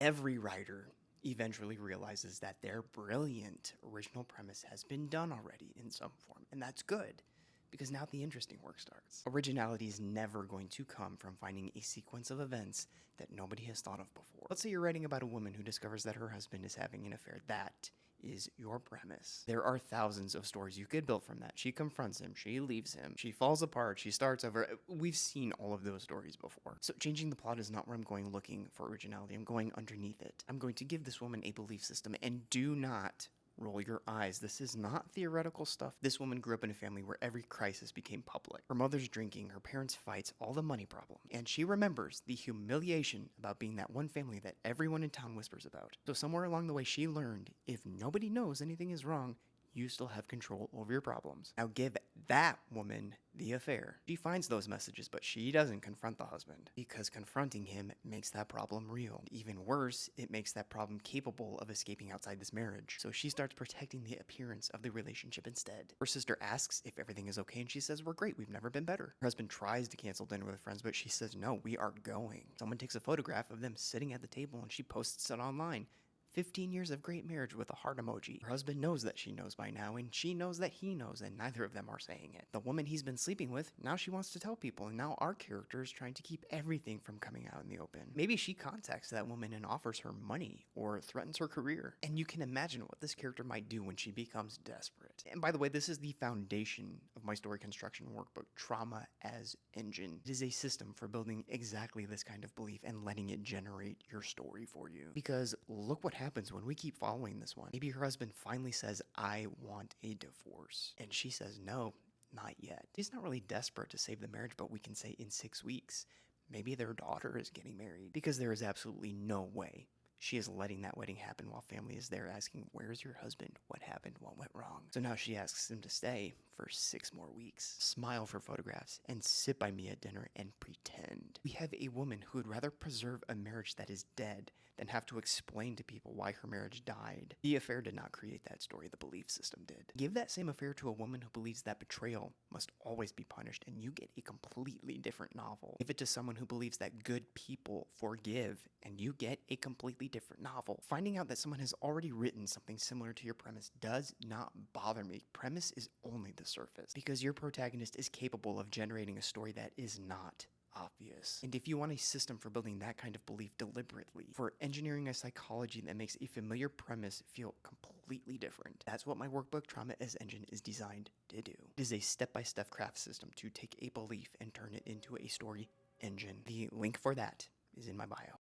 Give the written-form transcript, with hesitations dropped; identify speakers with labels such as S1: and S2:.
S1: Every writer eventually realizes that their brilliant original premise has been done already in some form, and that's good. Because now the interesting work starts. Originality is never going to come from finding a sequence of events that nobody has thought of before. Let's say you're writing about a woman who discovers that her husband is having an affair. That is your premise. There are thousands of stories you could build from that. She confronts him, she leaves him, she falls apart, she starts over. We've seen all of those stories before. So changing the plot is not where I'm going looking for originality. I'm going underneath it. I'm going to give this woman a belief system, and do not roll your eyes. This is not theoretical stuff. This woman grew up in a family where every crisis became public. Her mother's drinking, her parents' fights, all the money problem. And she remembers the humiliation about being that one family that everyone in town whispers about. So somewhere along the way, she learned if nobody knows anything is wrong, you still have control over your problems. Now give that woman the affair. She finds those messages, but she doesn't confront the husband, because confronting him makes that problem real. Even worse, it makes that problem capable of escaping outside this marriage. So she starts protecting the appearance of the relationship instead. Her sister asks if everything is okay, and she says, "We're great, we've never been better." Her husband tries to cancel dinner with friends, but she says, "No, we are going." Someone takes a photograph of them sitting at the table, and she posts it online. 15 years of great marriage with a heart emoji. Her husband knows that she knows by now, and she knows that he knows, and neither of them are saying it. The woman he's been sleeping with, now she wants to tell people, and now our character is trying to keep everything from coming out in the open. Maybe she contacts that woman and offers her money, or threatens her career. And you can imagine what this character might do when she becomes desperate. And by the way, this is the foundation of my story construction workbook, Trauma as Engine. It is a system for building exactly this kind of belief and letting it generate your story for you. Because look what happens when we keep following this one. Maybe her husband finally says, "I want a divorce." And she says, "No, not yet." He's not really desperate to save the marriage, but we can say in 6 weeks, maybe their daughter is getting married. Because there is absolutely no way she is letting that wedding happen while family is there asking, "Where's your husband? What happened? What went wrong?" So now she asks him to stay for 6 more weeks, smile for photographs, and sit by me at dinner and pretend. We have a woman who would rather preserve a marriage that is dead than have to explain to people why her marriage died. The affair did not create that story, the belief system did. Give that same affair to a woman who believes that betrayal must always be punished, and you get a completely different novel. Give it to someone who believes that good people forgive, and you get a completely different novel. Finding out that someone has already written something similar to your premise does not bother me. Premise is only the surface, because your protagonist is capable of generating a story that is not obvious. And if you want a system for building that kind of belief deliberately, for engineering a psychology that makes a familiar premise feel completely different, that's what my workbook Trauma as Engine is designed to do. It is a step-by-step craft system to take a belief and turn it into a story engine. The link for that is in my bio.